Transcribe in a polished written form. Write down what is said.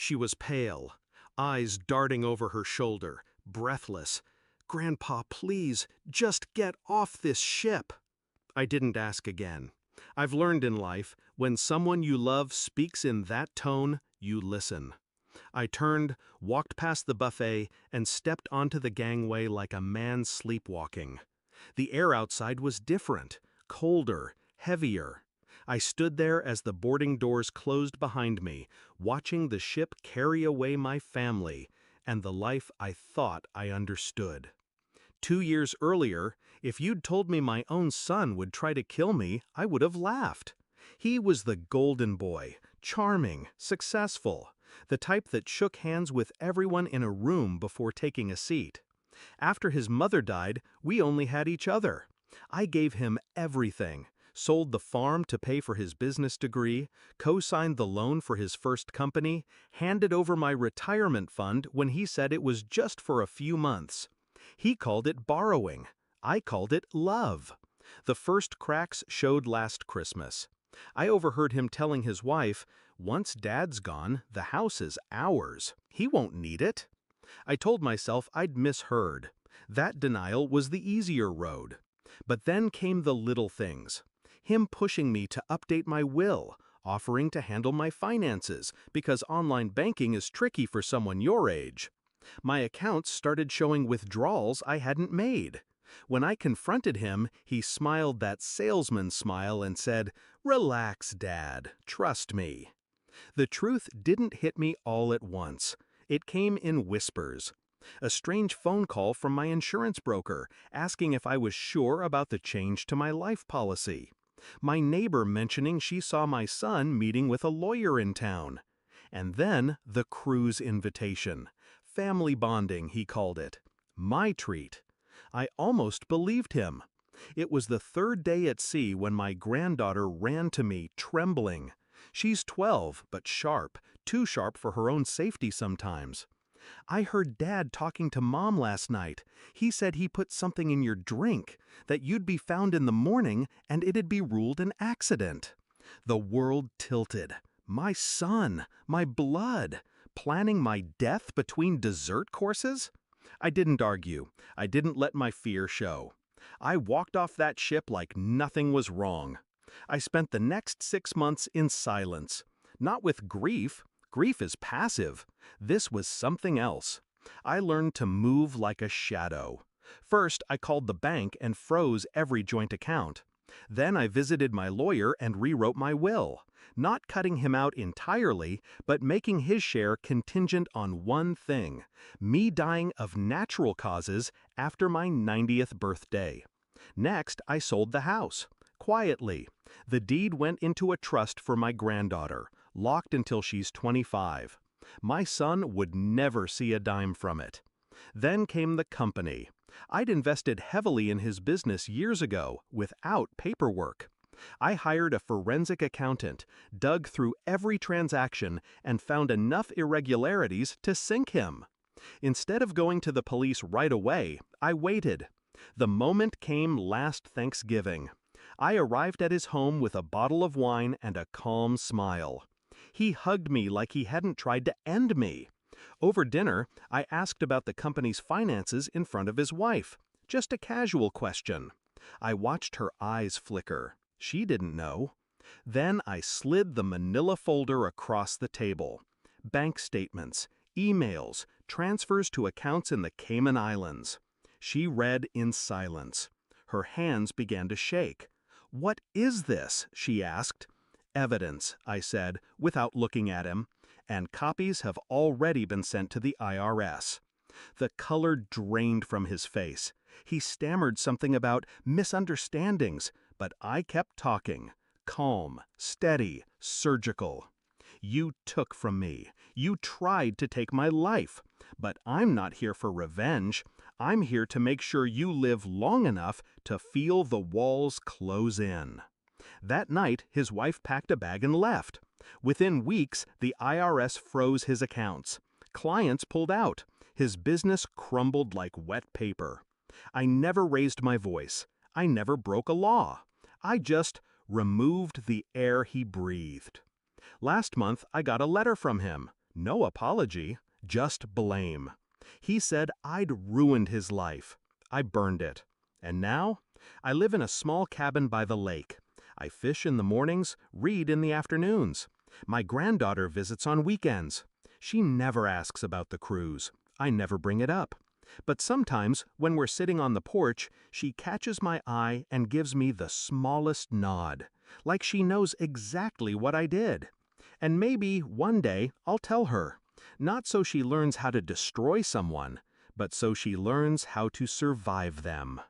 She was pale, eyes darting over her shoulder, breathless. "Grandpa, please, just get off this ship." I didn't ask again. I've learned in life, when someone you love speaks in that tone, you listen. I turned, walked past the buffet, and stepped onto the gangway like a man sleepwalking. The air outside was different, colder, heavier. I stood there as the boarding doors closed behind me, watching the ship carry away my family and the life I thought I understood. 2 years earlier, if you'd told me my own son would try to kill me, I would have laughed. He was the golden boy, charming, successful, the type that shook hands with everyone in a room before taking a seat. After his mother died, we only had each other. I gave him everything, sold the farm to pay for his business degree, co-signed the loan for his first company, handed over my retirement fund when he said it was just for a few months. He called it borrowing. I called it love. The first cracks showed last Christmas. I overheard him telling his wife, "Once Dad's gone, the house is ours. He won't need it." I told myself I'd misheard. That denial was the easier road. But then came the little things. Him pushing me to update my will, offering to handle my finances, because online banking is tricky for someone your age. My accounts started showing withdrawals I hadn't made. When I confronted him, he smiled that salesman smile and said, "Relax, Dad, trust me." The truth didn't hit me all at once. It came in whispers. A strange phone call from my insurance broker, asking if I was sure about the change to my life policy. My neighbor mentioning she saw my son meeting with a lawyer in town. And then the cruise invitation. Family bonding, he called it. My treat. I almost believed him. It was the third day at sea when my granddaughter ran to me, trembling. She's 12, but sharp, too sharp for her own safety sometimes. "I heard Dad talking to Mom last night. He said he put something in your drink, that you'd be found in the morning and it'd be ruled an accident." The world tilted. My son, my blood, planning my death between dessert courses? I didn't argue. I didn't let my fear show. I walked off that ship like nothing was wrong. I spent the next 6 months in silence. Not with grief. Grief is passive. This was something else. I learned to move like a shadow. First, I called the bank and froze every joint account. Then I visited my lawyer and rewrote my will, not cutting him out entirely, but making his share contingent on one thing: me dying of natural causes after my 90th birthday. Next, I sold the house. Quietly. The deed went into a trust for my granddaughter, locked until she's 25. My son would never see a dime from it. Then came the company. I'd invested heavily in his business years ago, without paperwork. I hired a forensic accountant, dug through every transaction, and found enough irregularities to sink him. Instead of going to the police right away, I waited. The moment came last Thanksgiving. I arrived at his home with a bottle of wine and a calm smile. He hugged me like he hadn't tried to end me. Over dinner, I asked about the company's finances in front of his wife. Just a casual question. I watched her eyes flicker. She didn't know. Then I slid the manila folder across the table. Bank statements, emails, transfers to accounts in the Cayman Islands. She read in silence. Her hands began to shake. "What is this?" she asked. "Evidence," I said, without looking at him. "And copies have already been sent to the IRS. The color drained from his face. He stammered something about misunderstandings, but I kept talking. Calm, steady, surgical. "You took from me. You tried to take my life. But I'm not here for revenge. I'm here to make sure you live long enough to feel the walls close in." That night, his wife packed a bag and left. Within weeks, the IRS froze his accounts. Clients pulled out. His business crumbled like wet paper. I never raised my voice. I never broke a law. I just removed the air he breathed. Last month, I got a letter from him. No apology, just blame. He said I'd ruined his life. I burned it. And now? I live in a small cabin by the lake. I fish in the mornings, read in the afternoons. My granddaughter visits on weekends. She never asks about the cruise. I never bring it up. But sometimes, when we're sitting on the porch, she catches my eye and gives me the smallest nod, like she knows exactly what I did. And maybe, one day, I'll tell her, not so she learns how to destroy someone, but so she learns how to survive them.